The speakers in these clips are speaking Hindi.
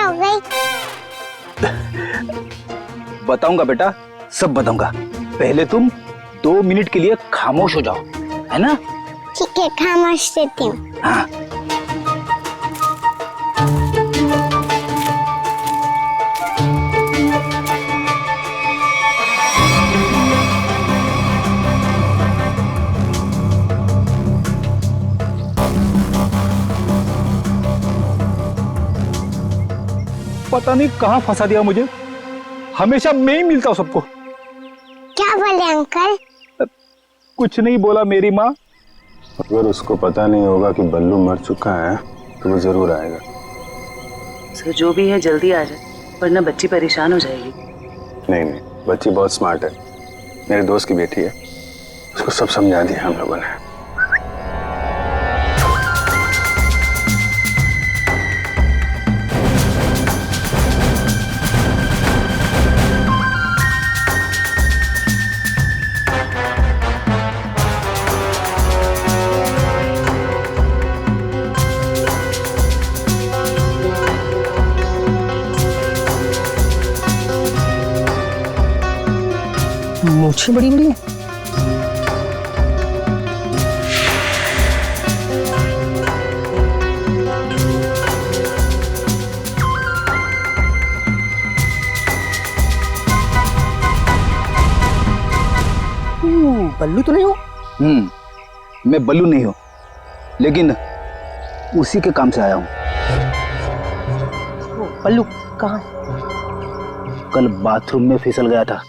हो गई? बताऊंगा बेटा, सब बताऊंगा। पहले तुम 2 मिनट के लिए खामोश हो जाओ, है ना? ठीक है, खामोश रहती हूँ। हाँ। पता नहीं कहाँ फंसा दिया मुझे, हमेशा मैं ही मिलता हूँ सबको। क्या बोले अंकल? कुछ नहीं बोला मेरी माँ। अगर उसको पता नहीं होगा कि बल्लू मर चुका है तो वो जरूर आएगा। सर जो भी है जल्दी आ जाए, वरना बच्ची परेशान हो जाएगी। नहीं नहीं, बच्ची बहुत स्मार्ट है, मेरे दोस्त की बेटी है, उसको सब समझा दिया हम लोगों ने। मूछें बड़ी बड़ी है। बल्लू तो नहीं हो? मैं बल्लू नहीं हूँ, लेकिन उसी के काम से आया हूँ। बल्लू कहाँ? कल बाथरूम में फिसल गया था,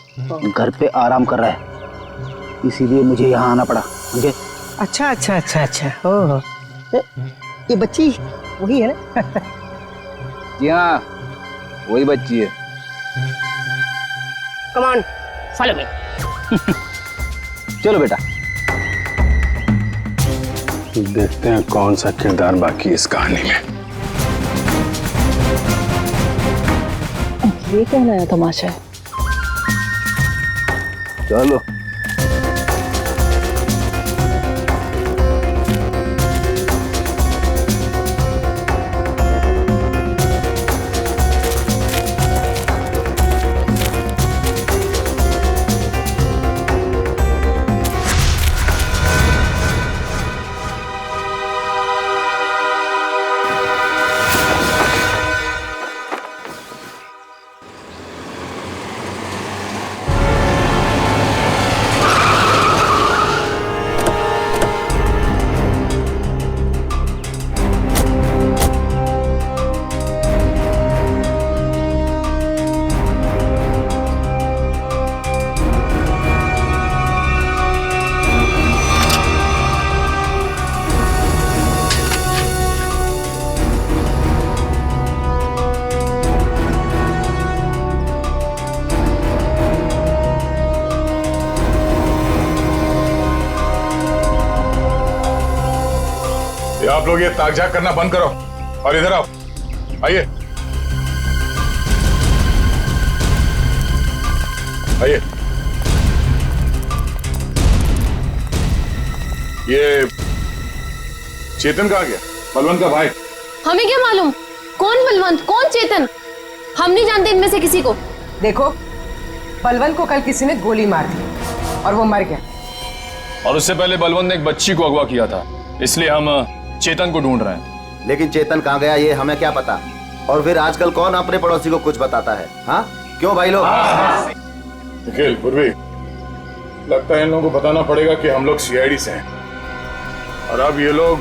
घर पे आराम कर रहा है, इसीलिए मुझे यहाँ आना पड़ा। मुझे अच्छा अच्छा अच्छा अच्छा, ओह ये बच्ची वही है ना? जी हाँ, वही बच्ची है। Come on, follow me. चलो बेटा। देखते हैं कौन सा किरदार बाकी इस कहानी में। ये क्या नया तमाशा है? चलो। आप लोग ये ताक-झाक करना बंद करो और इधर आओ। आइए आइए। ये चेतन कहाँ गया? बलवंत का भाई। हमें क्या मालूम कौन बलवंत कौन चेतन, हम नहीं जानते इनमें से किसी को। देखो, बलवंत को कल किसी ने गोली मार दी और वो मर गया। और उससे पहले बलवंत ने एक बच्ची को अगवा किया था, इसलिए हम चेतन को ढूंढ रहे हैं। लेकिन चेतन कहाँ गया ये हमें क्या पता। और फिर आजकल कौन अपने पड़ोसी को कुछ बताता है? हाँ क्यों भाई लोग? निखिल, पूर्वी, लगता है इन लोगों को बताना पड़ेगा कि हम लोग सीआईडी से हैं और अब ये लोग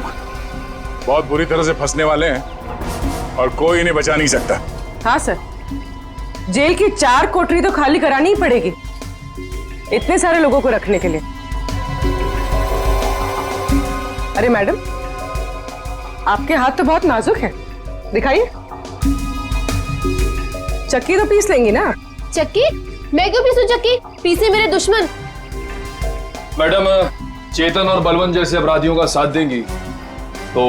बहुत बुरी तरह से फंसने वाले हैं और कोई इन्हें बचा नहीं सकता। हाँ सर, जेल की 4 कोठरी तो खाली करानी ही पड़ेगी इतने सारे लोगों को रखने के लिए। अरे मैडम, आपके हाथ तो बहुत नाजुक है, दिखाइए। चक्की तो पीस लेंगी ना? चक्की? मैं क्यों पीसूं चक्की? पीसे मेरे दुश्मन। मैडम, चेतन और बलवंत जैसे अपराधियों का साथ देंगी तो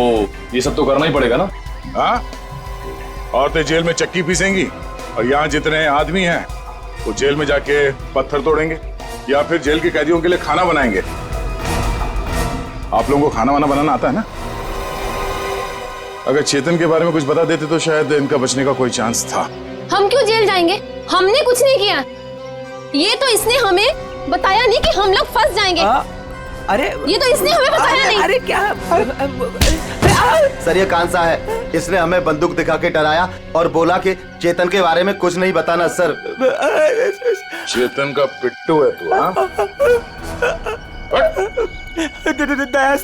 ये सब तो करना ही पड़ेगा ना? हाँ, औरतें जेल में चक्की पीसेंगी और यहाँ जितने आदमी हैं वो जेल में जाके पत्थर तोड़ेंगे या फिर जेल के कैदियों के लिए खाना बनाएंगे। आप लोगों को खाना वाना बनाना आता है ना? अगर चेतन के बारे में कुछ बता देते तो शायद इनका बचने का कोई चांस था। हम क्यों जेल जाएंगे? हमने कुछ नहीं किया। ये तो इसने हमें बताया नहीं कि हम लोग फंस जाएंगे। अरे ये तो इसने हमें बताया नहीं। अरे क्या सर ये कांसा है, इसने हमें बंदूक दिखा के डराया और बोला कि चेतन के बारे में कुछ नहीं बताना सर। चेतन का पिट्टू है तू, हाँ? दया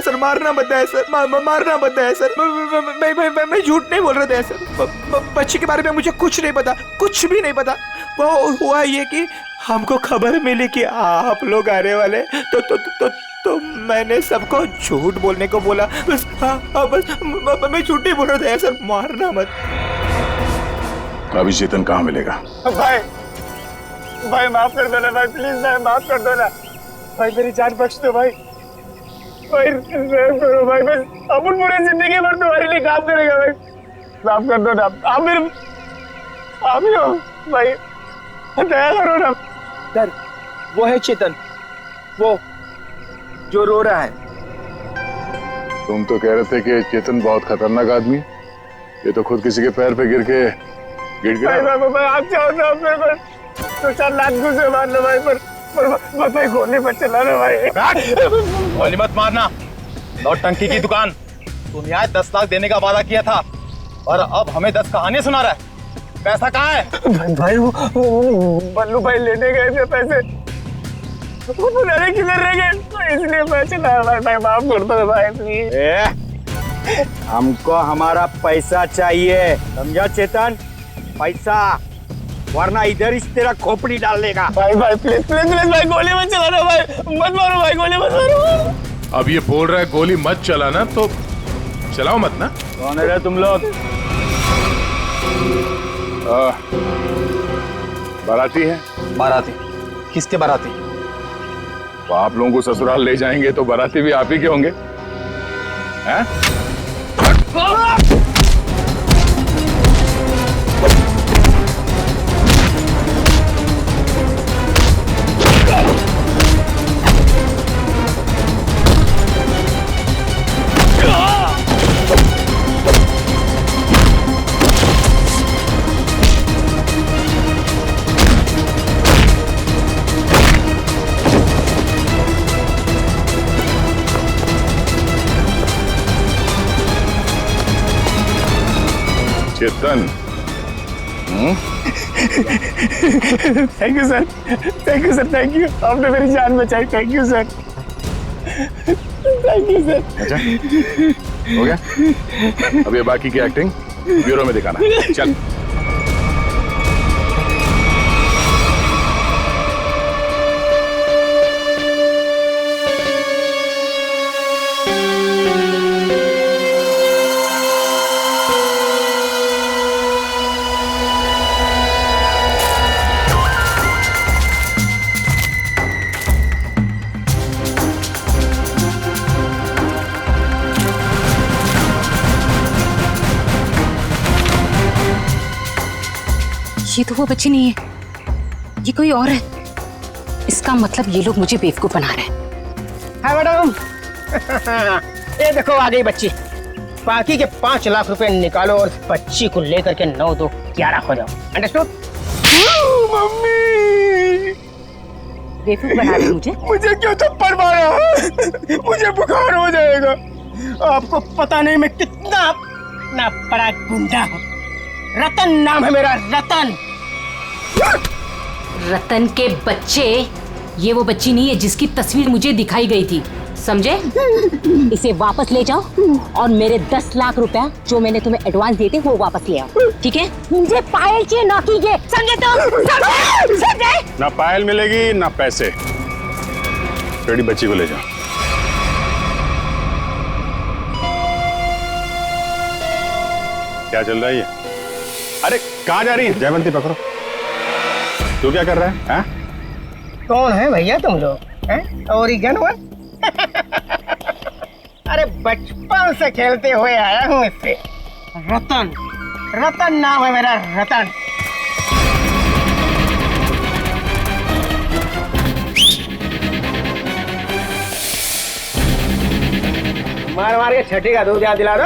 सर, मारना मत दया सर, मारना मत दया सर। मैं झूठ नहीं बोल रहा दया सर। बच्ची के बारे में मुझे कुछ नहीं पता, कुछ भी नहीं पता। वो हुआ ये कि हमको खबर मिली कि आप लोग आने वाले, तो मैंने सबको झूठ बोलने को बोला। बस मैं झूठ नहीं बोल रहा दया सर, मारना मत। अभी चेतन कहाँ मिलेगा? भाई माफ कर दो ना भाई, प्लीज भाई माफ कर दो ना भाई, मेरी जान बख्श दो भाई। भाई करो भाई, बस अपन पूरी जिंदगी भर तुम्हारे लिए काम करेगा भाई। माफ कर दो ना, आप मेरे आप ही हो भाई, दया करो ना। सर वो है चेतन, वो जो रो रहा है। तुम तो कह रहे थे कि चेतन बहुत खतरनाक आदमी, ये तो खुद किसी के पैर पे गिर के गिरा। भाई आप चाहो तो आप मेरे को 2-4 लाख घुसे मार लो भाई, पर भाई गोली मत चलाना भाई। गोली मत मारना, नौटंकी की दुकान। तुम यहाँ 10 लाख देने का वादा किया था और अब हमें 10 कहानियां सुना रहा है। पैसा कहाँ है? भाई वो बल्लू भाई लेने गए थे पैसे, वो पता नहीं किधर रह गए, तो इसलिए मैं चला भाई, माफ कर दो भाई प्लीज। हमको हमारा पैसा चाहिए, समझा चेतन? पैसा, वरना इधर इस तेरा खोपड़ी डाल देगा। भाई प्लीज भाई, गोली मत चलाना भाई, मत मारो भाई, गोली मत मारो। अब ये बोल रहा है गोली मत चलाना, तो चलाओ मत ना। कौन है रे तुम लोग? बाराती है। बाराती? किसके बाराती? तो आप लोगों को ससुराल ले जाएंगे तो बाराती भी आप ही के होंगे, हैं? Chetan, thank you sir, thank you sir, thank you. आपने मेरी जान बचाई, thank you sir, thank you sir. अच्छा हो गया, अब ये बाकी की एक्टिंग ब्यूरो में दिखाना। चल। ये तो वो बच्ची नहीं है, ये कोई और है। इसका मतलब ये लोग मुझे बेवकूफ बना रहे हैं। हाँ मैडम, ये देखो आ गई बच्ची। बाकी के 5 लाख रुपए निकालो और बच्ची को लेकर के 9 2 11 हो जाओ। अंडरस्टूड? मम्मी बेवकूफ बना रहे मुझे क्यों थप्पड़ मारा? मुझे बुखार हो जाएगा। आपको पता नहीं मैं कितना बड़ा गुंडा हूँ। रतन नाम है मेरा, रतन। रतन के बच्चे, ये वो बच्ची नहीं है जिसकी तस्वीर मुझे दिखाई गई थी, समझे? इसे वापस ले जाओ और मेरे 10 लाख रुपया जो मैंने तुम्हें एडवांस दिए थे वो वापस ले आओ, ठीक है? मुझे पायल चाहिए, ना कि ये, समझे तुम? समझे? ना पायल मिलेगी ना पैसे। बेटी बच्ची को ले जाओ। क्या चल रहा है ये? अरे कहाँ जा रही है? जयवंती पकड़ो। तू क्या कर रहा है? हाँ? कौन है भैया तुम लोग? ओरिगन हुआ? अरे बचपन से खेलते हुए आया हूँ इससे। रतन, रतन नाम है मेरा, रतन। मार मार के छठी का दूध याद दिला दो।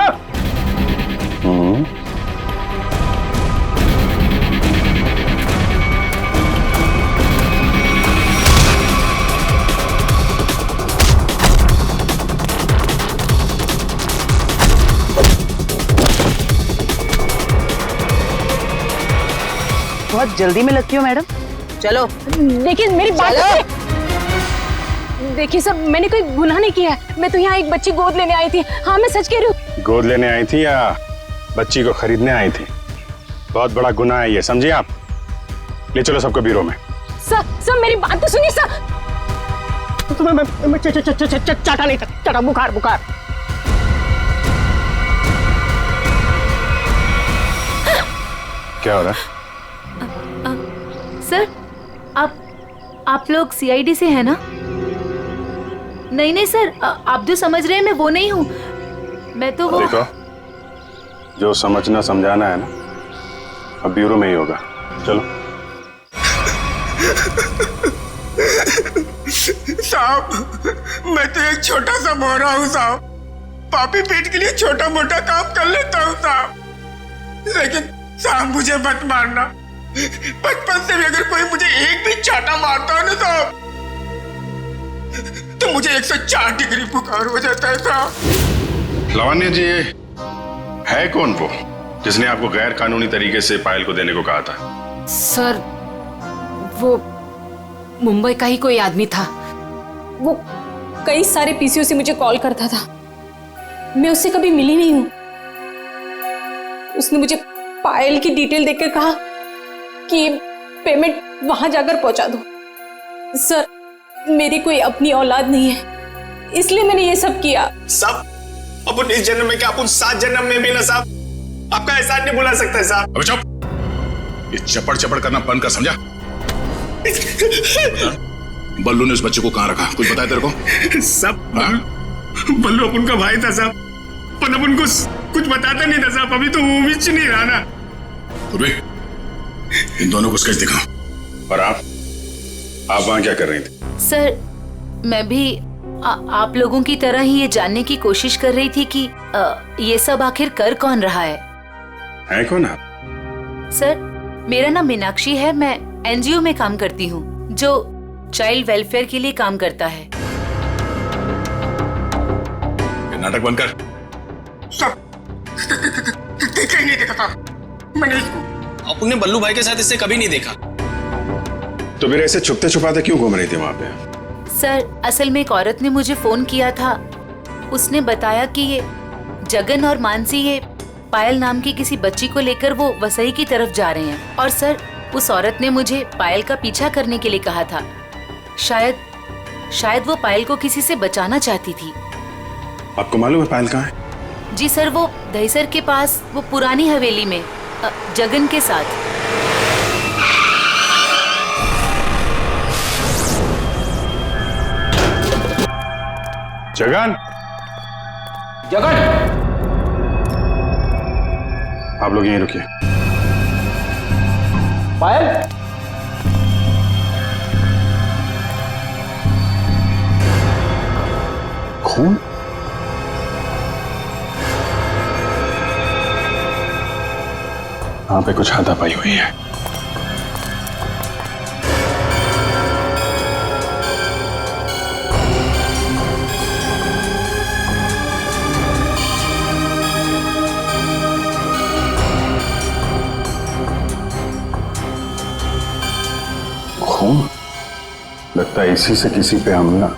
बहुत जल्दी में लगती हो मैडम। चलो देखिए मेरी बात देखिए सर, मैंने कोई गुनाह नहीं किया है। मैं तो यहाँ एक बच्ची गोद लेने आई थी। हाँ मैं सच कह रही हूँ। गोद लेने आई थी या बच्ची को खरीदने आई थी? बहुत बड़ा गुनाह है ये, समझिए आप। ले चलो सबको ब्यूरो में। सर मेरी बात तो सुनिए सर। तुम्हें चाटा नहीं था, चाटा बुखार बुखार। क्या हो रहा है? सर आप लोग सीआईडी से हैं ना? नहीं नहीं सर, आप जो समझ रहे हैं मैं वो नहीं हूँ। मैं तो वो... देखो, जो समझना समझाना है ना, अब ब्यूरो में ही होगा। चलो। साहब, मैं तो एक छोटा सा मोहरा हूँ साहब। पापी पेट के लिए छोटा मोटा काम कर लेता हूँ साहब। लेकिन साहब मुझे मत मारना। बचपन से भी अगर कोई मुझे एक भी चाटा मारता है ना साहब, तो मुझे 104 डिग्री बुखार हो जाता है साहब। लावण्य जी, है कौन वो जिसने आपको गैर कानूनी तरीके से पायल को देने को कहा था? सर वो मुंबई का ही कोई आदमी था। वो कई सारे पीसीओ से मुझे कॉल करता था। मैं उससे कभी मिली नहीं हूं। उसने मुझे पायल की डिटेल देकर कहा कि पेमेंट वहां जाकर पहुंचा दो। सर मेरी कोई अपनी औलाद नहीं है, इसलिए मैंने ये सब किया। साहब अपन इस जन्म में क्या, अपन 7 जन्म में भी ना साहब आपका एहसान नहीं भुला सकता है साहब। अबे चुप, ये चपड़ चपड़ करना बंद कर, समझा? बल्लू ने उस बच्चे को कहाँ रखा, कुछ बताया तेरे को? सब बल्लू अपन का भाई था साहब, पर अपन को कुछ बताता नहीं था साहब। अभी तो वो भी नहीं रहा ना। इन दोनों को स्केच दिखा। और आप वहां क्या कर रही थी? सर मैं भी आप लोगों की तरह ही ये जानने की कोशिश कर रही थी कि ये सब आखिर कर कौन रहा है कौन आप? सर मेरा नाम मीनाक्षी है। मैं एनजीओ में काम करती हूँ जो चाइल्ड वेलफेयर के लिए काम करता है। नाटक बंद कर। देखा नहीं देखा मैंने। अपने बल्लू भाई के साथ इससे कभी नहीं देखा। तो फिर ऐसे छुपते छुपाते क्यों घूम रही थी वहां पे? सर असल में एक औरत ने मुझे फोन किया था। उसने बताया कि ये जगन और मानसी ये पायल नाम की किसी बच्ची को लेकर वो वसई की तरफ जा रहे हैं। और सर उस औरत ने मुझे पायल का पीछा करने के लिए कहा था। शायद वो पायल को किसी से बचाना चाहती थी। आपको मालूम है पायल कहाँ है? जी सर, वो दहीसर के पास वो पुरानी हवेली में जगन के साथ। जगन, जगन, आप लोग यहीं रुकिए। पायल, खून? वहां पे कुछ हाथापाई हुई है। खून? लगता है इसी से किसी पे हमला।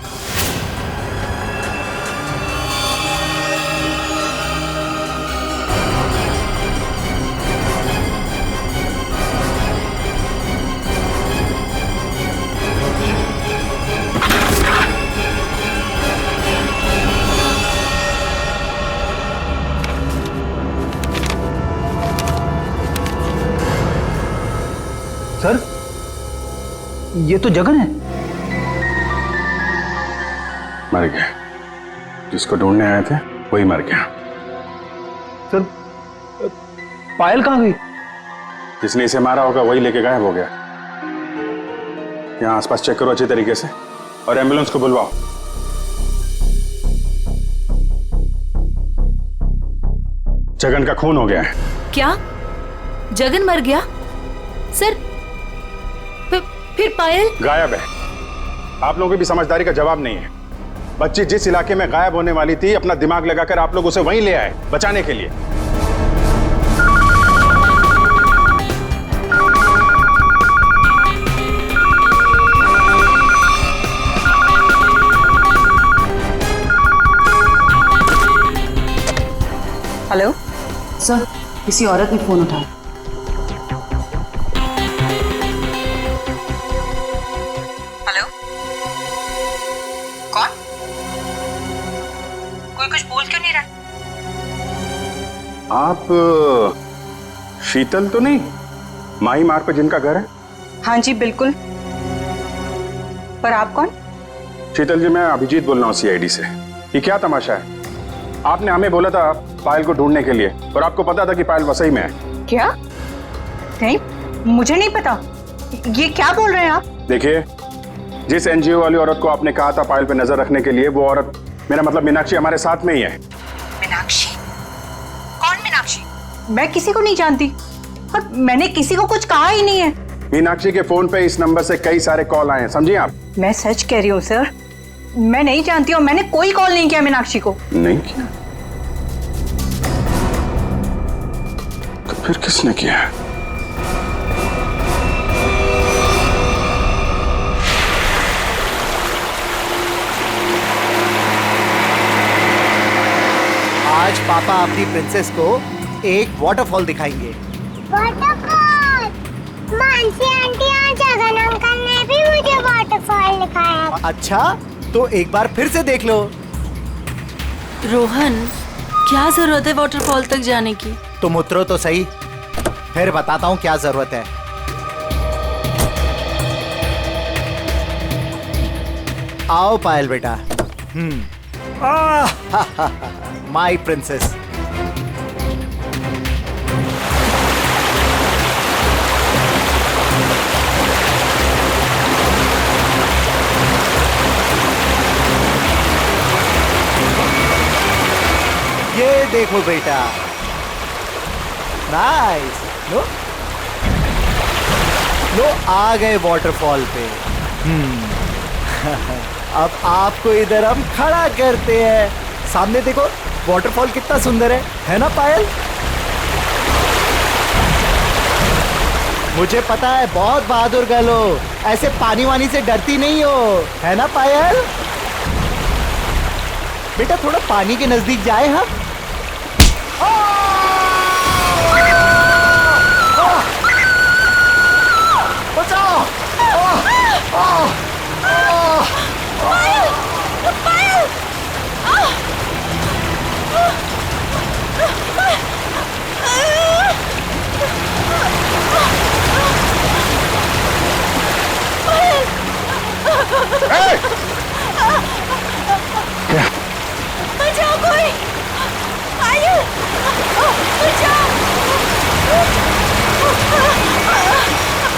सर ये तो जगन है। मर गया। जिसको ढूंढने आए थे वही मर गया। सर पायल कहाँ गई? जिसने इसे मारा होगा वही लेके गायब हो गया। यहाँ आसपास चेक करो अच्छी तरीके से और एम्बुलेंस को बुलवाओ। जगन का खून हो गया है। क्या जगन मर गया? सर फिर पायल गायब है। आप लोगों की भी समझदारी का जवाब नहीं है। बच्ची जिस इलाके में गायब होने वाली थी, अपना दिमाग लगाकर आप लोग उसे वहीं ले आए बचाने के लिए। हेलो सर, किसी औरत ने फोन उठाया। हेलो, कौन? कोई कुछ बोल क्यों नहीं रहा? आप शीतल तो नहीं? माही मार पे जिनका घर है? हाँ जी बिल्कुल। पर आप कौन? शीतल जी, मैं अभिजीत बोल रहा हूँ सीआईडी से। ये क्या तमाशा है? आपने हमें बोला था पायल को ढूंढने के लिए, और आपको पता था कि पायल वसई में है। क्या? नहीं, मुझे नहीं पता। ये क्या बोल रहे हैं आप? देखिए, जिस एनजीओ वाली औरत को आपने कहा था पायल पे नजर रखने के लिए, वो औरत, मेरा मतलब मीनाक्षी, हमारे साथ में ही है। मीनाक्षी? कौन मीनाक्षी? मैं किसी को नहीं जानती और मैंने किसी को कुछ कहा ही नहीं है। मीनाक्षी के फोन पे इस नंबर से कई सारे कॉल आए हैं, समझिए आप। मैं सच कह रही हूँ सर, मैं नहीं जानती और मैंने कोई कॉल नहीं किया मीनाक्षी को। नहीं किया? तो फिर किसने किया? आज पापा अपनी प्रिंसेस को एक वाटरफॉल दिखाएंगे। वाटरफॉल? मानसी आंटी और जगन अंकल ने भी मुझे वाटरफॉल दिखाया। अच्छा, तो एक बार फिर से देख लो। रोहन, क्या जरूरत है वाटरफॉल तक जाने की? तुम उतरो तो सही, फिर बताता हूँ क्या जरूरत है। आओ पायल बेटा। My princess. ये देखो बेटा, नाइस। लो लो, आ गए वाटरफॉल पे। अब आपको इधर हम खड़ा करते हैं। सामने देखो, वाटरफॉल कितना सुंदर है ना पायल? मुझे पता है बहुत बहादुर गर्ल हो, ऐसे पानी वानी से डरती नहीं हो, है ना पायल? बेटा थोड़ा पानी के नजदीक जाए हम। बचाओ! बचाओ कोई! पायल! बचाओ!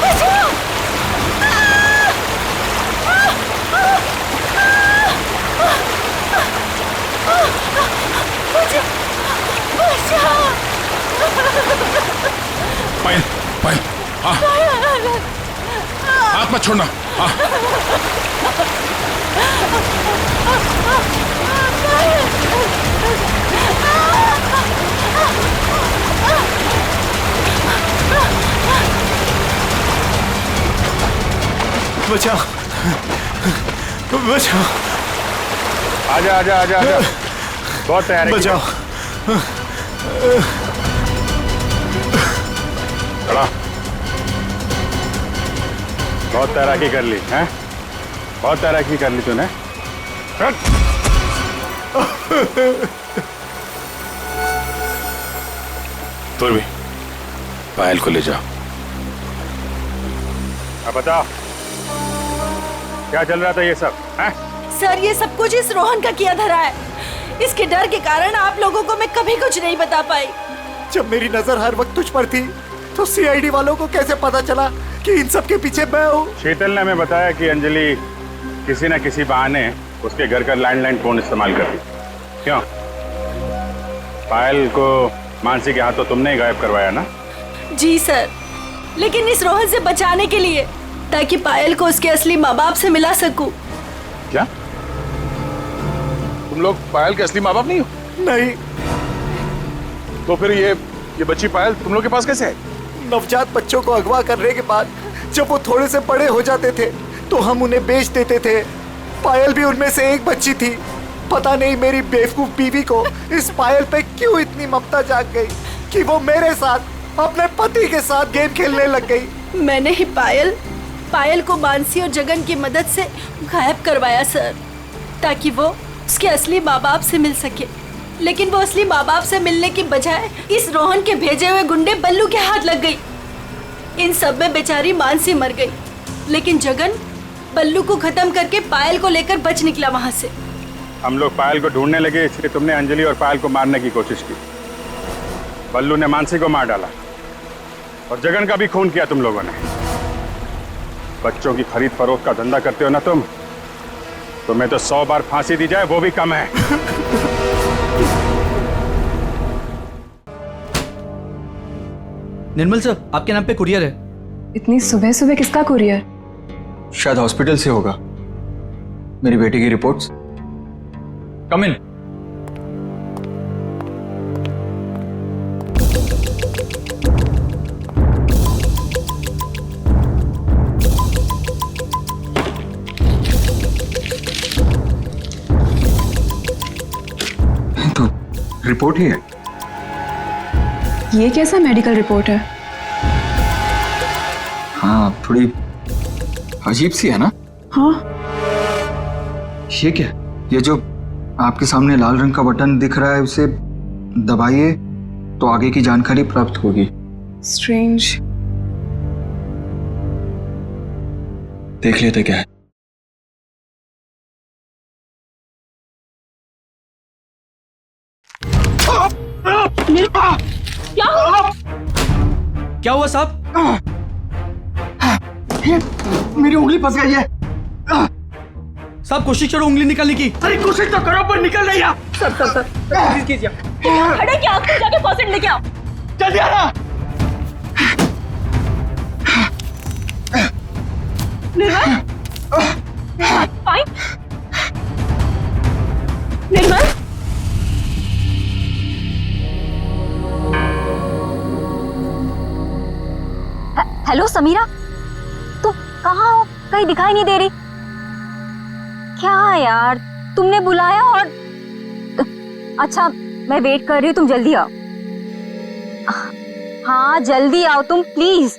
बचाओ! पायल, पायल, हाँ, हाथ मत छोड़ना। हाँ। बचाओ, बचाओ। आजा आजा आजा आजा, बहुत तैयार है। बचाओ। खड़ा। बहुत तैराकी कर ली हैं? बहुत तैराकी कर ली तूने। तुम भी पायल को ले जाओ। अब बताओ, क्या चल रहा था ये सब? हैं? सर, ये सब कुछ इस रोहन का किया धरा है। इसके डर के कारण आप लोगों को मैं कभी कुछ नहीं बता पाई। जब मेरी नजर हर वक्त तुझ पर थी, तो सीआईडी वालों को कैसे पता चला कि इन सब के पीछे मैं हूँ? शीतल ने हमें बताया कि अंजलि किसी न किसी बहाने उसके घर का लैंडलाइन फोन इस्तेमाल करती। क्यों? पायल को मानसी के हाथ तो तुमने ही गायब करवाया ना? जी सर, लेकिन इस रोहन से बचाने के लिए, ताकि पायल को उसके असली माँ बाप से मिला सकूं। क्या तुम लोग पायल के असली माँ बाप नहीं हो? नहीं। तो फिर ये बच्ची पायल तुम लोग के पास कैसे है? नवजात बच्चों को अगवा करने के बाद जब वो थोड़े से बड़े हो जाते थे तो हम उन्हें बेच देते थे। पायल भी उनमें से एक बच्ची थी। पता नहीं मेरी बेवकूफ बीवी को इस पायल पे क्यों इतनी ममता जाग गई कि वो मेरे साथ, अपने पति के साथ गेम खेलने लग गई। मैंने ही पायल को मानसी और जगन की मदद से गायब करवाया सर, ताकि वो उसके असली माँ बाप से मिल सके। लेकिन वो असली माँ बाप से मिलने की बजाय इस रोहन के भेजे हुए गुंडे बल्लू के हाथ लग गई। इन सब में बेचारी मानसी मर गई, लेकिन जगन बल्लू को खत्म करके पायल को लेकर बच निकला वहां से। हम लोग पायल को ढूंढने लगे, इसलिए तुमने अंजलि और पायल को मारने की कोशिश की। बल्लू ने मानसी को मार डाला और जगन का भी खून किया तुम लोगों ने। बच्चों की खरीद फरोख्त का धंधा करते हो ना तुम, तुम्हें तो 100 बार फांसी दी जाए वो भी कम है। निर्मल सर, आपके नाम पे कुरियर है। इतनी सुबह सुबह किसका कुरियर? शायद हॉस्पिटल से होगा। मेरी बेटी की रिपोर्ट्स। कम इन। तो रिपोर्ट ही है। ये कैसा मेडिकल रिपोर्ट है? हाँ, थोड़ी अजीब सी है ना? हाँ। ये क्या? ये जो आपके सामने लाल रंग का बटन दिख रहा है, उसे दबाइए तो आगे की जानकारी प्राप्त होगी। स्ट्रेंज। देख लेते क्या है। क्या हुआ साहब? मेरी उंगली फंस गई है। साहब कोशिश करो उंगली निकालने की। अरे कोशिश तो करो पर निकल नहीं रहा। सर प्लीज कीजिए। खड़े क्या? आप जाके फर्स्ट एड लेके आओ। जल्दी आना। निर्मल, फाइन। निर्मल, हेलो समीरा, तुम कहाँ हो? कहीं दिखाई नहीं दे रही। क्या यार, तुमने बुलाया और अच्छा मैं वेट कर रही हूँ, तुम जल्दी आओ। हाँ जल्दी आओ तुम प्लीज।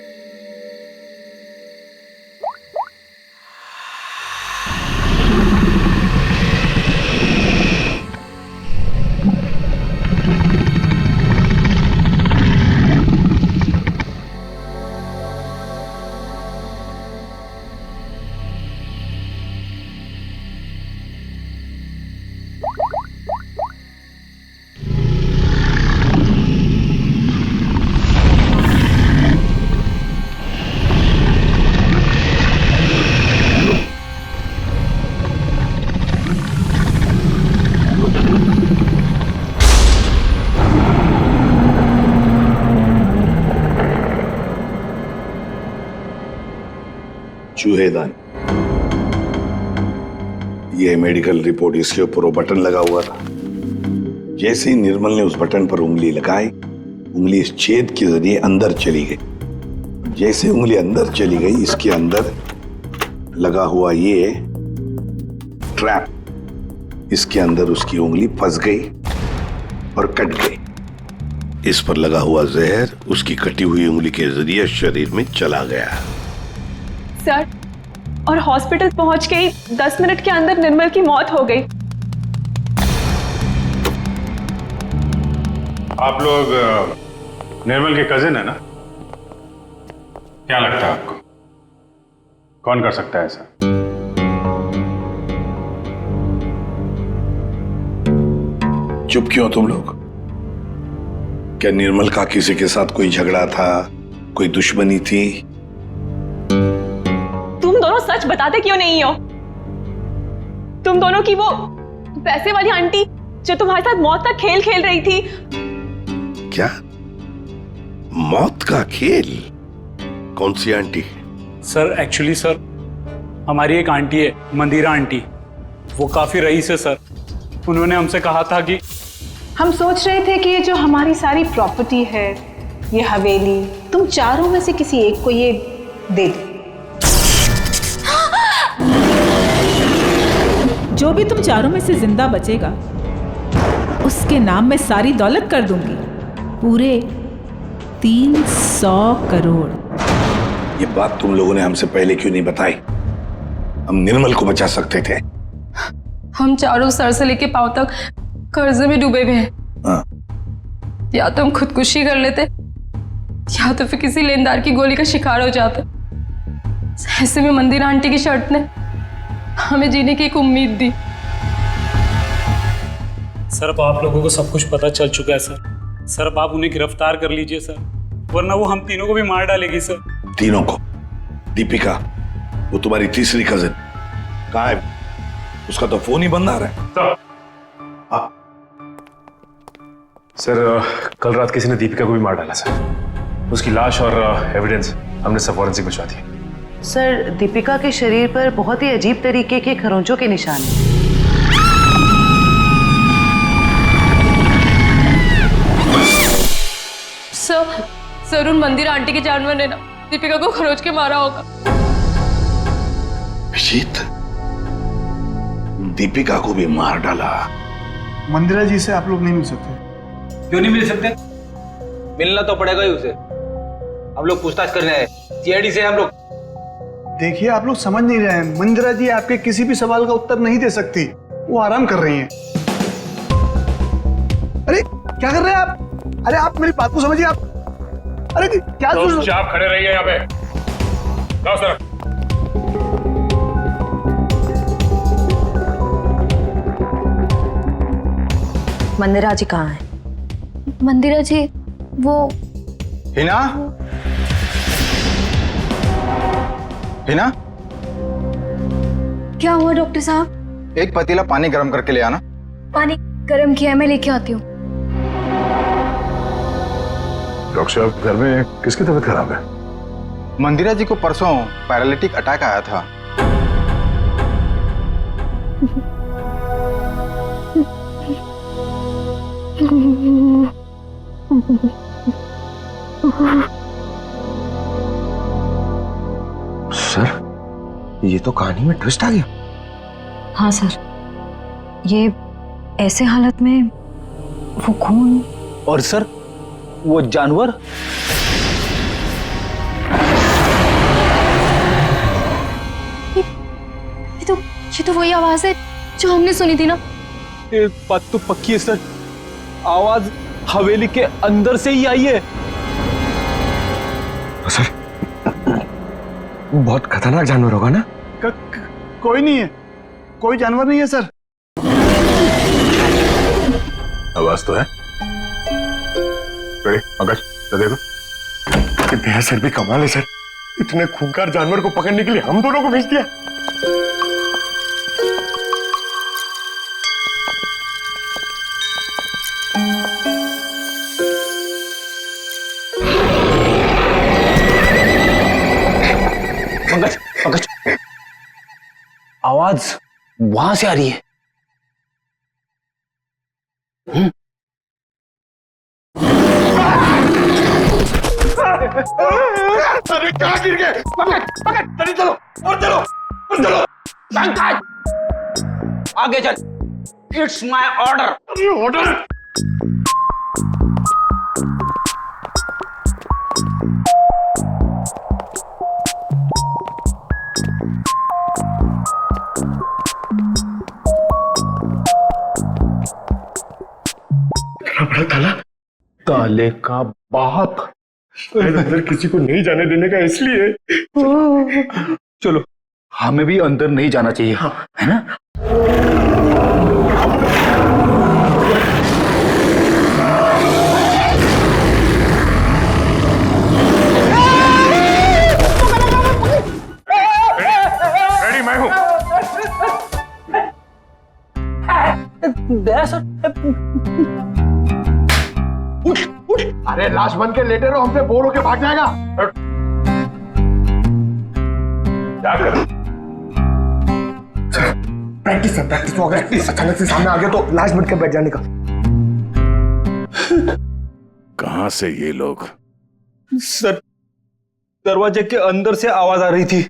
चूहेदान, यह मेडिकल रिपोर्ट, इसके ऊपर वो बटन लगा हुआ था। जैसे ही निर्मल ने उस बटन पर उंगली लगाई, उंगली इस छेद के जरिए अंदर चली गई। जैसे उंगली अंदर चली गई, इसके अंदर लगा हुआ ये ट्रैप, इसके अंदर उसकी उंगली फंस गई और कट गई। इस पर लगा हुआ जहर उसकी कटी हुई उंगली के जरिए शरीर में चला गया। सर, और हॉस्पिटल पहुंच के ही 10 मिनट के अंदर निर्मल की मौत हो गई। आप लोग निर्मल के कजिन है ना? क्या लगता है आपको कौन कर सकता है ऐसा? चुप क्यों तुम लोग? क्या निर्मल का किसी के साथ कोई झगड़ा था, कोई दुश्मनी थी? तुम दोनों सच बताते क्यों नहीं हो? तुम दोनों की वो पैसे वाली आंटी जो तुम्हारे साथ मौत का खेल खेल रही थी, क्या? मौत का खेल? कौन सी आंटी? सर एक्चुअली सर हमारी एक आंटी है, मंदिरा आंटी, वो काफी रईस है सर। उन्होंने हमसे कहा था कि हम सोच रहे थे कि ये जो हमारी सारी प्रॉपर्टी है, ये हवेली, तुम चारों में से किसी एक को ये दे दो। जो भी तुम चारों में से जिंदा बचेगा उसके नाम में सारी दौलत कर दूंगी, पूरे 300 करोड़। ये बात तुम लोगों ने हमसे पहले क्यों नहीं बताई? हम निर्मल को बचा सकते थे। हम चारों सर से लेके पांव तक कर्जे में डूबे हुए हैं। हाँ। या तो हम खुदकुशी कर लेते या तो फिर किसी लेनदार की गोली का शिकार हो जाते। ऐसे में मंदिर आंटी की शर्त ने हमें जीने की एक उम्मीद दी। सर अब आप लोगों को सब कुछ पता चल चुका है सर। सर अब आप उन्हें गिरफ्तार कर लीजिए सर, वरना वो हम तीनों को भी मार डालेगी सर। तीनों को? दीपिका, वो तुम्हारी तीसरी कजिन कहाँ है? उसका तो फोन ही बंद आ रहा है। सर कल रात किसी ने दीपिका को भी मार डाला सर। उसकी लाश और एविडेंस हमने सब फॉरेंसिक भिजवा दिए। सर दीपिका के शरीर पर बहुत ही अजीब तरीके के खरोंचों के निशान हैं। सर उन मंदिर आंटी के जानवर ने ना दीपिका को खरोच के मारा होगा। अभिजीत, दीपिका को भी मार डाला? मंदिरा जी से आप लोग नहीं मिल सकते। क्यों नहीं मिल सकते? मिलना तो पड़ेगा ही उसे। हम लोग पूछताछ करने आए, सीआईडी से हम लोग। देखिए आप लोग समझ नहीं रहे हैं, मंदिरा जी आपके किसी भी सवाल का उत्तर नहीं दे सकती, वो आराम कर रही हैं। अरे क्या कर रहे हैं आप? अरे आप मेरी बात को समझिए। आप अरे क्या आप खड़े रहिए यहाँ पे। जाओ सर। मंदिरा जी कहाँ है? मंदिरा जी वो हिना? हिना? क्या हुआ डॉक्टर साहब? एक पतीला पानी गर्म करके ले आना। पानी गर्म किया है, मैं लेके आती हूँ। डॉक्टर साहब घर में किसकी तबीयत खराब है? मंदिरा जी को परसों पैरालिटिक अटैक आया था। सर ये तो कहानी में ट्विस्ट आ गया। हाँ सर, ये ऐसे हालत में वो खून। और सर वो जानवर? ये तो वही आवाज है जो हमने सुनी थी ना। एक बात तो पक्की है सर, आवाज हवेली के अंदर से ही आई है। सर बहुत खतरनाक जानवर होगा ना? कोई नहीं है, कोई जानवर नहीं है सर। आवाज तो है। पंकज तो देखो। तेरा सर भी कमाल है सर, इतने खूंखार जानवर को पकड़ने के लिए हम दोनों को भेज दिया। पंकज, पंकज, आवाज वहां से आ रही है। अरे कहाँ गिर गए? पकड़ पकड़, जल्दी चलो और चलो और चलो। पंकज आगे चल, इट्स माय ऑर्डर। ऑर्डर? बड़ा ताला? ताले का बाप अंदर किसी को नहीं जाने देने का, इसलिए चलो हमें भी अंदर नहीं जाना चाहिए, है ना? रेडी मैं हूं। दया सर, उठ उठ अरे लाश बन के लेटे रहो, हमसे बोर होके भाग जाएगा। क्या कर प्रैक्टिस हो गया। अचानक से सामने आ गया तो लाश बन के बैठ जाने का। कहां से ये लोग? सर, दरवाजे के अंदर से आवाज आ रही थी।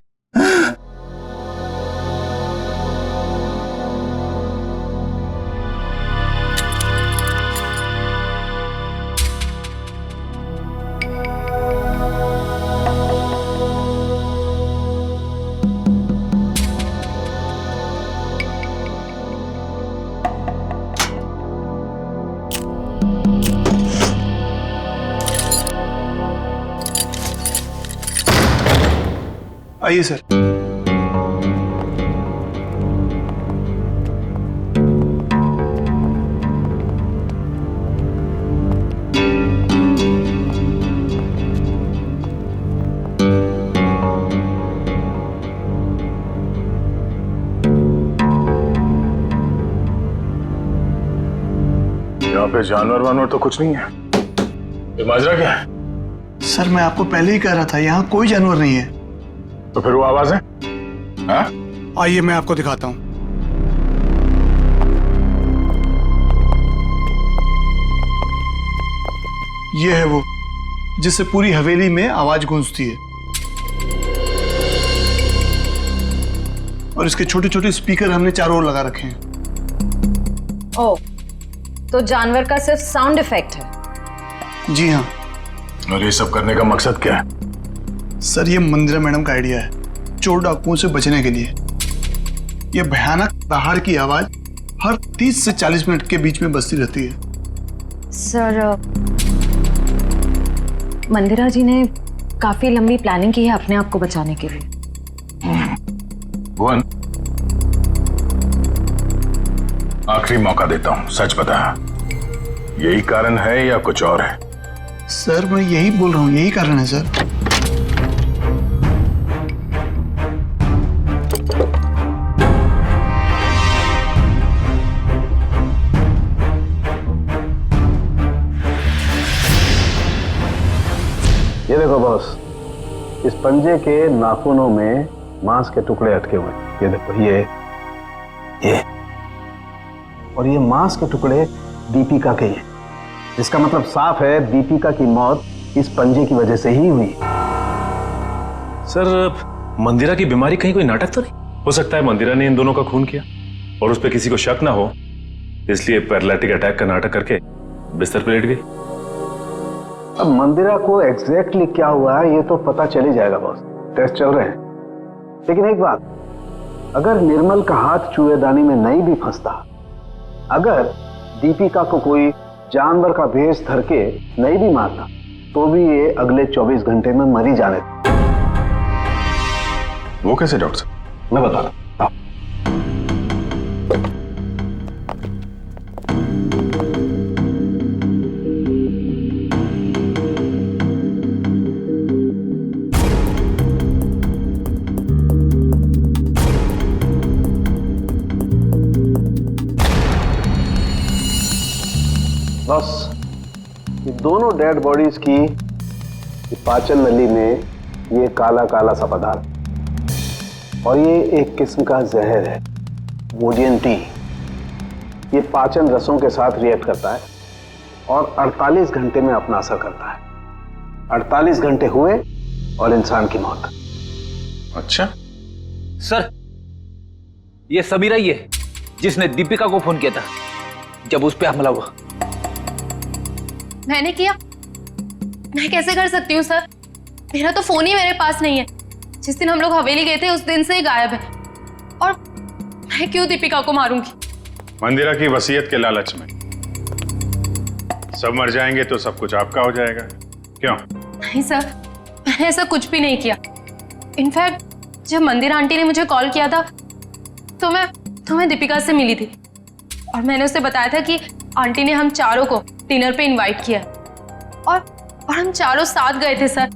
आइए सर। यहाँ पे जानवर वानवर तो कुछ नहीं है। ये माजरा क्या है? सर मैं आपको पहले ही कह रहा था, यहाँ कोई जानवर नहीं है। तो फिर वो आवाज है? हाँ? आइए मैं आपको दिखाता हूँ। ये है वो जिससे पूरी हवेली में आवाज गूंजती है, और इसके छोटे छोटे स्पीकर हमने चारों ओर लगा रखे हैं। ओह, तो जानवर का सिर्फ साउंड इफेक्ट है? जी हाँ। और ये सब करने का मकसद क्या है? सर ये मंदिरा मैडम का आइडिया है, चोर डाकुओं से बचने के लिए। ये भयानक दहाड़ की आवाज हर 30 से 40 मिनट के बीच में बजती रहती है। सर, मंदिरा जी ने काफी लंबी प्लानिंग की है अपने आप को बचाने के लिए। भुवन, आखिरी मौका देता हूं, सच बता, यही कारण है या कुछ और है? सर मैं यही बोल रहा हूँ, यही कारण है सर। ये देखो बॉस, इस पंजे के नाखूनों में मांस के टुकड़े अटके हुए हैं। ये देखो, ये और ये मांस के टुकड़े दीपिका के हैं। इसका मतलब साफ है दीपिका की मौत इस पंजे की वजह से ही हुई। सर, मंदिरा की बीमारी कहीं कोई नाटक तो नहीं? हो सकता है मंदिरा ने इन दोनों का खून किया और उस पर किसी को शक ना हो, इसलिए पैरालिटिक अटैक का नाटक करके बिस्तर पर लेट गई। अब मंदिरा को एग्जैक्टली क्या हुआ है ये तो पता चल ही जाएगा बॉस, टेस्ट चल रहे हैं। लेकिन एक बात, अगर निर्मल का हाथ चूहेदानी में नहीं भी फंसता, अगर दीपिका को कोई जानवर का भेष धर के नहीं भी मारता, तो भी ये अगले 24 घंटे में मर ही जाने। वो कैसे डॉक्टर साहब? मैं बता रहा हूं। बस ये दोनों डेड बॉडीज की पाचन नली में ये काला काला सा पदार्थ, और ये एक किस्म का जहर है, वोडियन टी। ये पाचन रसों के साथ रिएक्ट करता है और 48 घंटे में अपना असर करता है। 48 घंटे हुए और इंसान की मौत। अच्छा सर, ये समीरा ही है जिसने दीपिका को फोन किया था जब उस पे हमला हुआ। मैंने किया? मैं कैसे कर सकती हूँ सर? मेरा तो फोन ही मेरे पास नहीं है। जिस दिन हम लोग हवेली गए थे उस दिन से ही गायब है, और मैं क्यों दीपिका को मारूंगी? मंदिरा की वसीयत के लालच में सब मर जाएंगे तो सब कुछ आपका हो जाएगा, क्यों? नहीं सर, मैंने ऐसा कुछ भी नहीं किया। इनफैक्ट जब मंदिरा आंटी ने मुझे कॉल किया था तो मैं दीपिका से मिली थी, और मैंने उसे बताया था कि आंटी ने हम चारों को डिनर पे इनवाइट किया, और हम चारों साथ गए थे सर।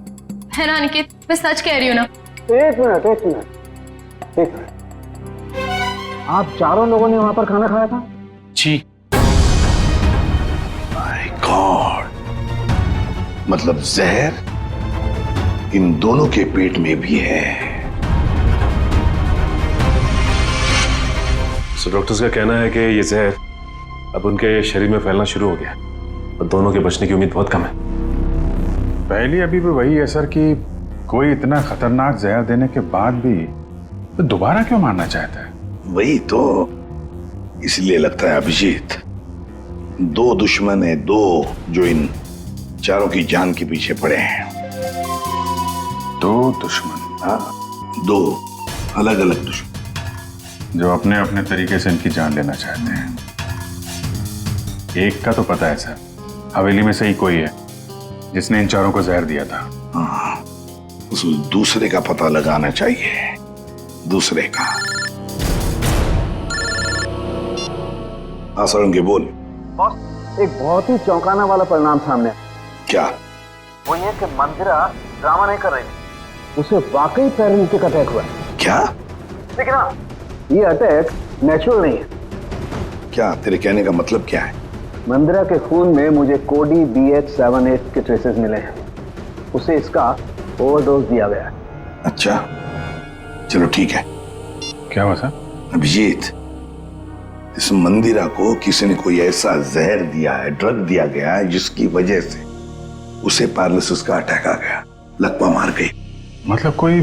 है ना अनिकेत, मैं सच कह रही हूँ ना? एक मिनट, आप चारों लोगों ने वहां पर खाना खाया था? जी। माय गॉड, मतलब जहर इन दोनों के पेट में भी है। सो डॉक्टर्स का कहना है कि ये जहर अब उनके शरीर में फैलना शुरू हो गया और दोनों के बचने की उम्मीद बहुत कम है। पहली अभी भी वही है सर कि कोई इतना खतरनाक जहर देने के बाद भी तो दोबारा क्यों मारना चाहता है? वही तो, इसलिए लगता है अभिजीत, दो दुश्मन है, दो जो इन चारों की जान के पीछे पड़े हैं। दो दुश्मन? हाँ, दो अलग अलग दुश्मन जो अपने अपने तरीके से इनकी जान लेना चाहते हैं। एक का तो पता है सर, हवेली में से ही कोई है जिसने इन चारों को जहर दिया था। हाँ, उस दूसरे का पता लगाना चाहिए, दूसरे का। हाँ सारंगी बोल। बॉस, एक बहुत ही चौंकाना वाला परिणाम सामने। क्या? वो ये कि मंदिरा ड्रामा नहीं कर रही थी, उसे वाकई पैरालिटिक अटैक हुआ। क्या? लेकिन हाँ, ये अटैक नेचुरल नहीं है। क्या तेरे कहने का मतलब क्या है? मंदिरा के खून में मुझे कोडी BH78 के ट्रेसेस मिले हैं। उसे इसका ओवरडोज दिया गया है। अच्छा, चलो ठीक है। क्या हुआ सर? अभिजीत, इस मंदिरा को किसी ने कोई ऐसा जहर दिया है, ड्रग दिया गया है, जिसकी वजह से उसे पैरालिसिस का अटैक आ गया, लकवा मार गई। मतलब कोई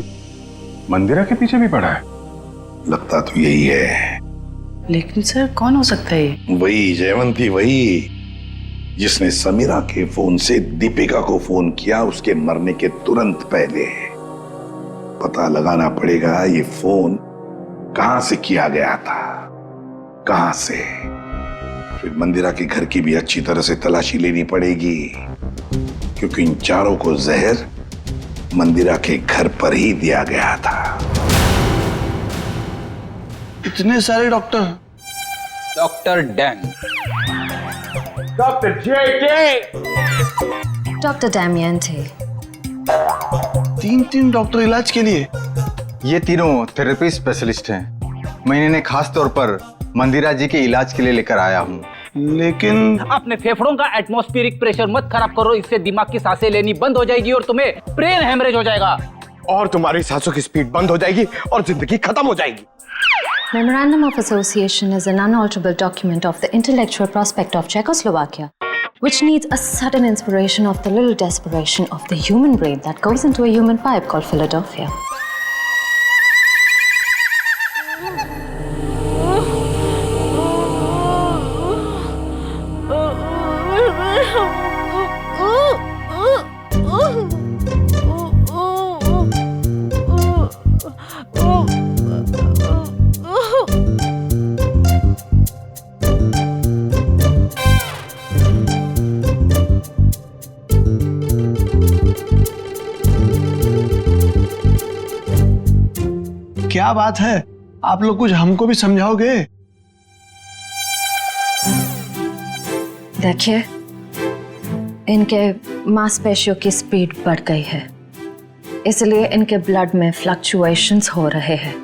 मंदिरा के पीछे भी पड़ा है? लगता तो यही है। लेकिन सर कौन हो सकता है? वही जयवंती, वही जिसने समीरा के फोन से दीपिका को फोन किया उसके मरने के तुरंत पहले। पता लगाना पड़ेगा ये फोन कहां से किया गया था, कहां से। फिर मंदिरा के घर की भी अच्छी तरह से तलाशी लेनी पड़ेगी, क्योंकि इन चारों को जहर मंदिरा के घर पर ही दिया गया था। इतने सारे डॉक्टर। डॉक्टर डैंग, डॉक्टर जेके, डॉक्टर डैमियंटे। 3 डॉक्टर इलाज के लिए। ये तीनों थेरेपी स्पेशलिस्ट हैं। मैं इन्हें खास तौर पर मंदिरा जी के इलाज के लिए लेकर आया हूँ। लेकिन अपने फेफड़ों का एटमॉस्फेरिक प्रेशर मत खराब करो, इससे दिमाग की सांसें लेनी बंद हो जाएगी और तुम्हें ब्रेन हेमरेज हो जाएगा। और तुम्हारी सांसों की स्पीड बंद हो जाएगी और जिंदगी खत्म हो जाएगी। Memorandum of Association is an unalterable document of the intellectual prospect of Czechoslovakia, which needs a sudden inspiration of the little desperation of the human brain that goes into a human pipe called Philadelphia. क्या बात है, आप लोग कुछ हमको भी समझाओगे? देखिए, इनके मांसपेशियों की स्पीड बढ़ गई है, इसलिए इनके ब्लड में फ्लक्चुएशंस हो रहे हैं।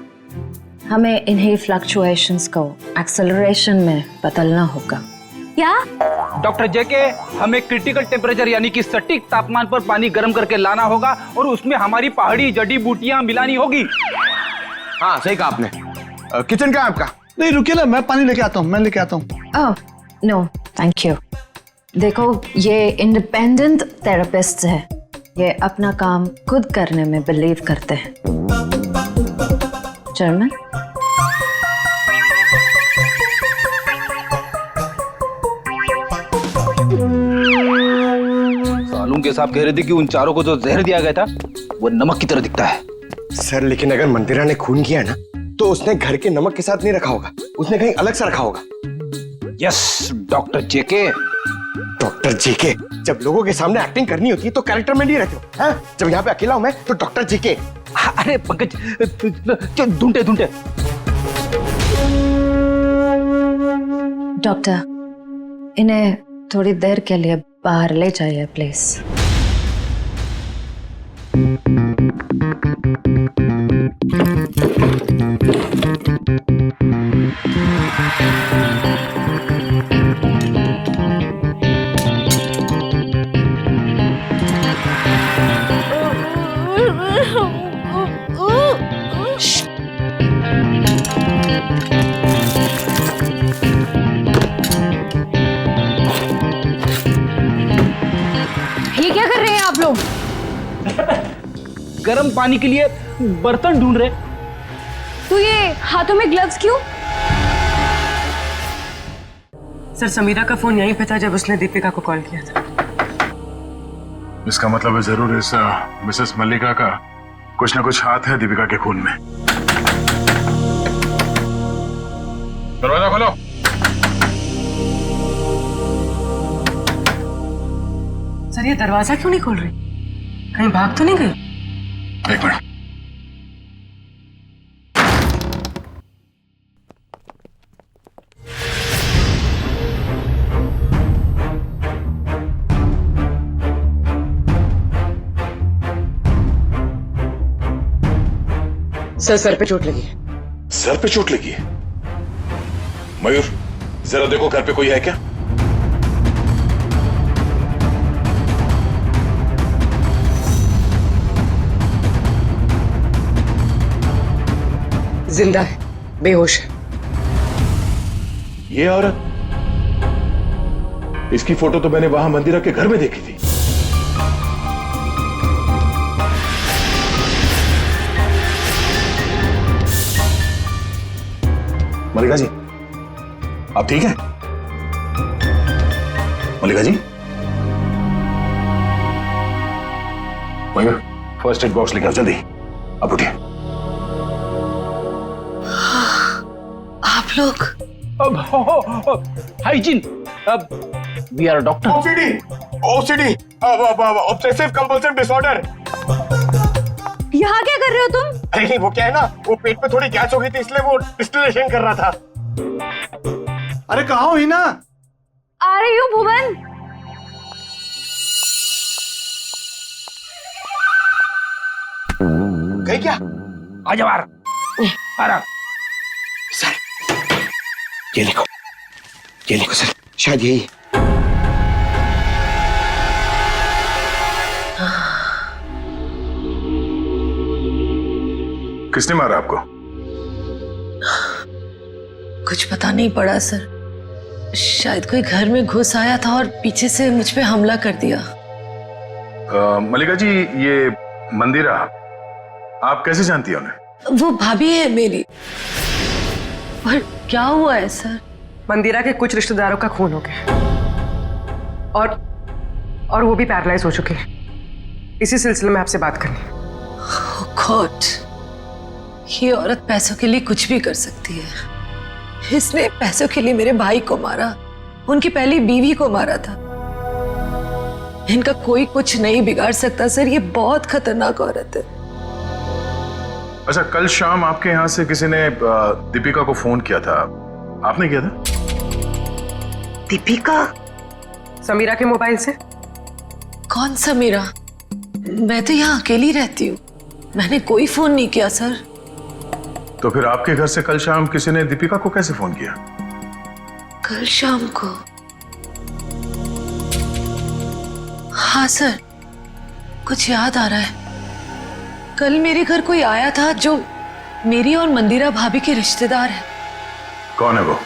हमें इन्हीं फ्लक्चुएशंस को एक्सेलरेशन में बदलना होगा। क्या? डॉक्टर जेके, हमें क्रिटिकल टेम्परेचर यानी कि सटीक तापमान पर पानी गर्म करके लाना होगा और उसमें हमारी पहाड़ी जड़ी बूटियां मिलानी होगी। हाँ सही कहा आपने। किचन का आपका? नहीं रुकिए ना, मैं पानी लेके आता हूँ, मैं लेके आता हूँ। Oh no thank you. देखो, ये इंडिपेंडेंट थेरेपिस्ट है, ये अपना काम खुद करने में बिलीव करते हैं। जर्मन? सालून के साहब कह रहे थे कि उन चारों को जो जहर दिया गया था वो नमक की तरह दिखता है। सर लेकिन अगर मंदिरा ने खून किया ना तो उसने घर के नमक के साथ नहीं रखा होगा, उसने कहीं अलग से रखा होगा। यस डॉक्टर जेके। डॉक्टर जेके, जब लोगों के सामने एक्टिंग करनी होती है तो कैरेक्टर में नहीं रहते हो, हैं? जब यहाँ पे अकेला हूं मैं तो डॉक्टर जेके। अरे पंकज, ढूंढे ढूंढे। डॉक्टर, इन्हें थोड़ी देर के लिए बाहर ले जाइए प्लीज। गर्म पानी के लिए बर्तन ढूंढ रहे। तो ये हाथों में ग्लव्स क्यों? सर समीरा का फोन यहीं पे था जब उसने दीपिका को कॉल किया था। इसका मतलब है जरूर इस मिसेस मल्लिका का कुछ ना कुछ हाथ है दीपिका के खून में। दरवाजा खोलो। सर ये दरवाजा क्यों नहीं खोल रही? कहीं भाग तो नहीं गई? एक मिनट। सर पे चोट लगी है। सर पे चोट लगी है? मयूर जरा देखो घर पे कोई है क्या? जिंदा है, बेहोश है। ये औरत, इसकी फोटो तो मैंने वहां मंदिरा के घर में देखी थी। मल्लिका जी आप ठीक हैं? Mallika ji Mayur first aid box लेकर आओ जल्दी। अब उठिए। आप लोग hygiene, we are doctor. OCD obsessive compulsive disorder. यहाँ क्या कर रहे हो तुम? अरे नहीं, वो क्या है ना, वो पेट पे थोड़ी गैस हो गई थी इसलिए वो डिस्टिलेशन कर रहा था। अरे कहाँ हो हिना? आ रही हूँ भुवन। गई क्या? आजा बाहर। आराम। सर ये लिखो सर, शायद यही। किसने मारा आपको? कुछ पता नहीं पड़ा सर। शायद कोई घर में घुस आया था और पीछे से मुझ पे हमला कर दिया। मल्लिका जी ये मंदिरा आप कैसे जानती हैं उन्हें? वो भाभी है मेरी। पर क्या हुआ है सर? मंदिरा के कुछ रिश्तेदारों का खून हो गया और वो भी पैरालाइज हो चुके हैं। इसी सिलसिले में आपसे बात करनी। गॉड, ये औरत पैसों के लिए कुछ भी कर सकती है। इसने पैसों के लिए मेरे भाई को मारा, उनकी पहली बीवी को मारा था। इनका कोई कुछ नहीं बिगाड़ सकता सर, ये बहुत खतरनाक औरत है। अच्छा कल शाम आपके यहाँ से किसी ने दीपिका को फोन किया था, आपने किया था? दीपिका? समीरा के मोबाइल से। कौन समीरा? मैं तो यहाँ अकेली रहती हूँ, मैंने कोई फोन नहीं किया सर। तो फिर आपके घर से कल शाम किसी ने दीपिका को कैसे फोन किया? कल शाम को? हाँ सर, कुछ याद आ रहा है। कल मेरे घर कोई आया था जो मेरी और मंदिरा भाभी के रिश्तेदार है। कौन है वो?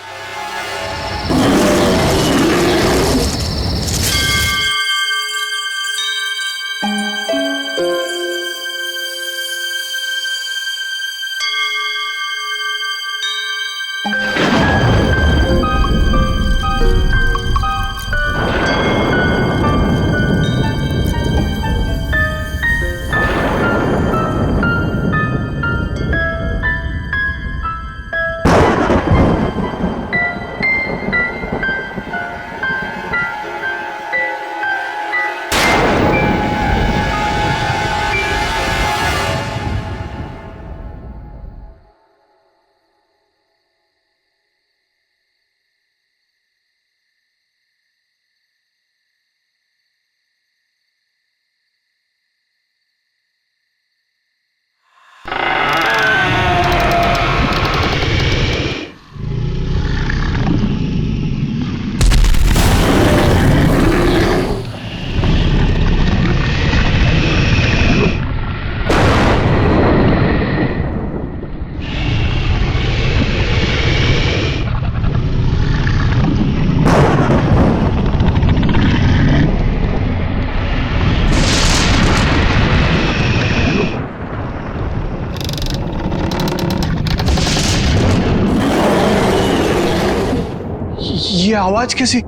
ये आवाज कैसी?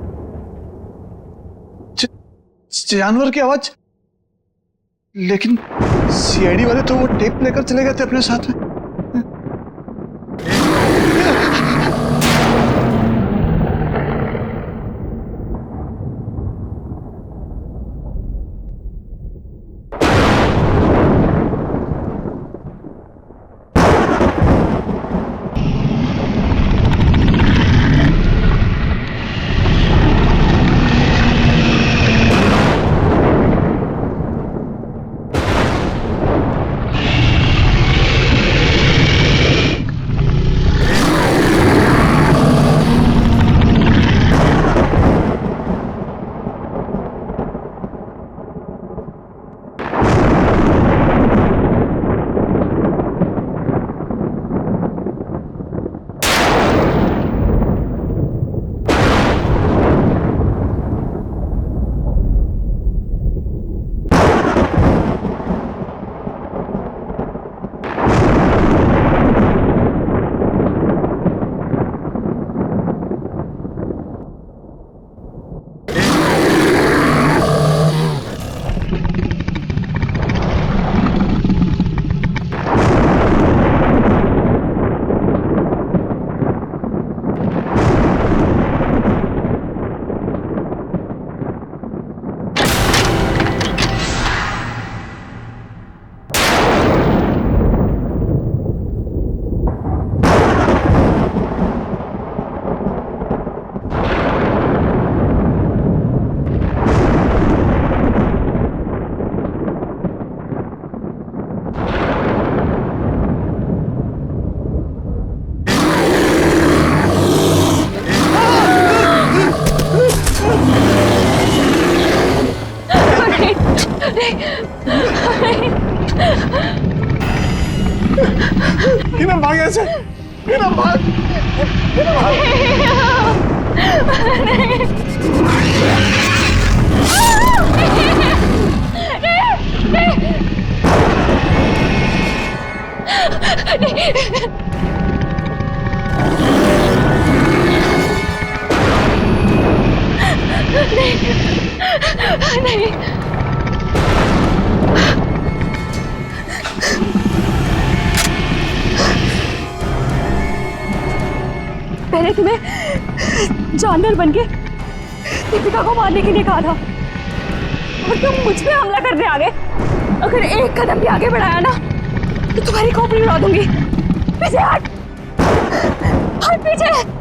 जानवर की आवाज। लेकिन सीआईडी वाले तो वो टेप लेकर चले गए थे अपने साथ में। भाग ऐसे, भाग। नहीं। मैंने तुम्हें जानवर बनके दीपिका को मारने के लिए कहा था और तुम मुझ पे हमला करने आ गए। अगर एक कदम भी आगे बढ़ाया ना तो तुम्हारी खोपड़ी उड़ा दूंगी। पीछे हट, हट पीछे।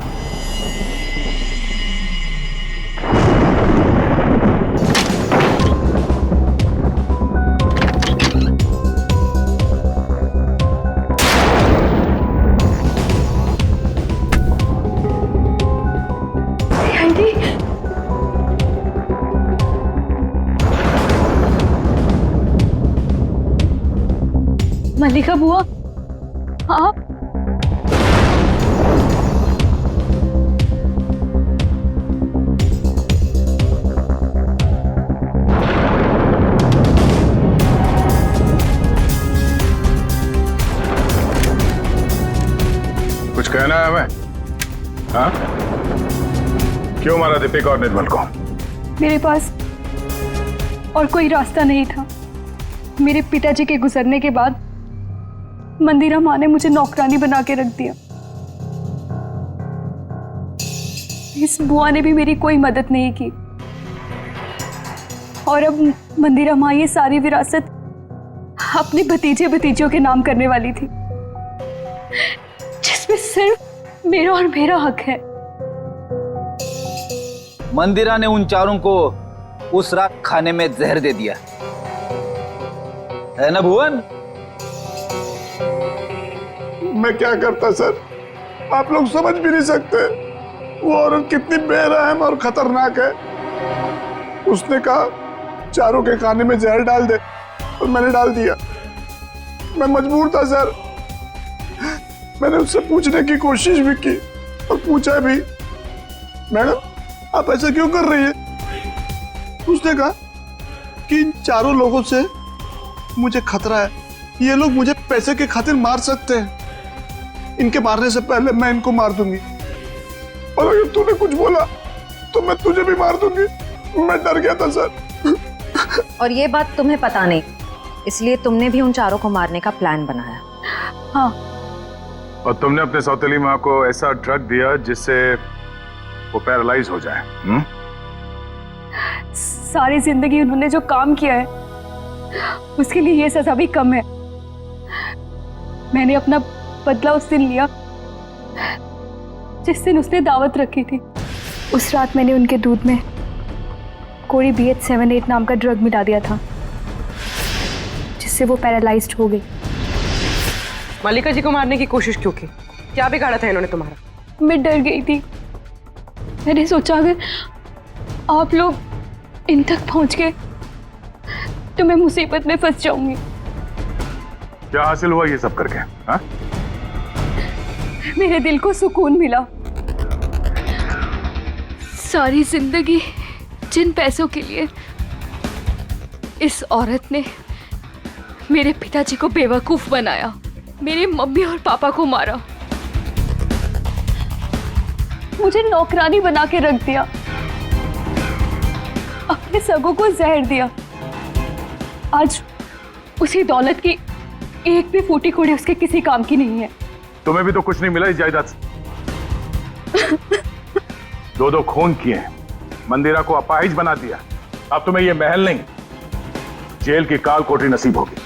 मल्लिका बुआ, आप? कुछ कहना है हमें? हाँ? क्यों मारा दीपिका और निर्मल को? मेरे पास और कोई रास्ता नहीं था। मेरे पिताजी के गुजरने के बाद मंदिरा माँ ने मुझे नौकरानी बना के रख दिया। इस बुआ ने भी मेरी कोई मदद नहीं की और अब मंदिरा माँ ये सारी विरासत अपने भतीजे भतीजों के नाम करने वाली थी, जिसमें सिर्फ मेरा और मेरा हक है। मंदिरा ने उन चारों को उस रात खाने में जहर दे दिया है ना भुवन? मैं क्या करता सर, आप लोग समझ भी नहीं सकते वो औरत कितनी बेरहम और खतरनाक है। उसने कहा चारों के खाने में जहर डाल दे और मैंने डाल दिया। मैं मजबूर था सर। मैंने उससे पूछने की कोशिश भी की और पूछा भी, मैडम आप ऐसा क्यों कर रही है? उसने कहा कि इन चारों लोगों से मुझे खतरा है, ये लोग मुझे पैसे के खातिर मार सकते हैं। इनके मारने से पहले मैं इनको मार दूंगी और अगर तूने कुछ बोला तो मैं तुझे भी मार दूंगी। मैं डर गया था सर। और ये बात तुम्हें पता नहीं, इसलिए तुमने भी उन चारों को मारने का प्लान बनाया। हाँ। और तुमने अपने सौतेली माँ को ऐसा ड्रग दिया जिससे वो पैरालाइज हो जाए। सारी जिंदगी उन्होंने जो काम किया है उसके लिए ये सजा भी कम है। मैंने अपना बदला उस दिन लिया जिस दिन उसने दावत रखी थी। उस रात मैंने उनके दूध में कोई BH78 नाम का ड्रग मिला दिया था जिससे वो पैरालाइज्ड हो गई। मल्लिका जी को मारने की कोशिश क्यों की? क्या बिगाड़ा था इन्होंने तुम्हारा? मैं डर गई थी। मैंने सोचा अगर आप लोग इन तक पहुंच गए तो मैं मुसीबत में फंस जाऊंगी। क्या हासिल हुआ ये सब करके? हाँ? मेरे दिल को सुकून मिला। सारी जिंदगी जिन पैसों के लिए इस औरत ने मेरे पिताजी को बेवकूफ बनाया, मेरे मम्मी और पापा को मारा, मुझे नौकरानी बना के रख दिया, अपने सगों को जहर दिया। आज उसी दौलत की एक भी फूटी कोड़ी उसके किसी काम की नहीं है। तुम्हें भी तो कुछ नहीं मिला इस जायदाद से। दो खून किए, मंदिरा को अपाहिज बना दिया। अब तुम्हें ये महल नहीं, जेल की काल कोठरी नसीब होगी।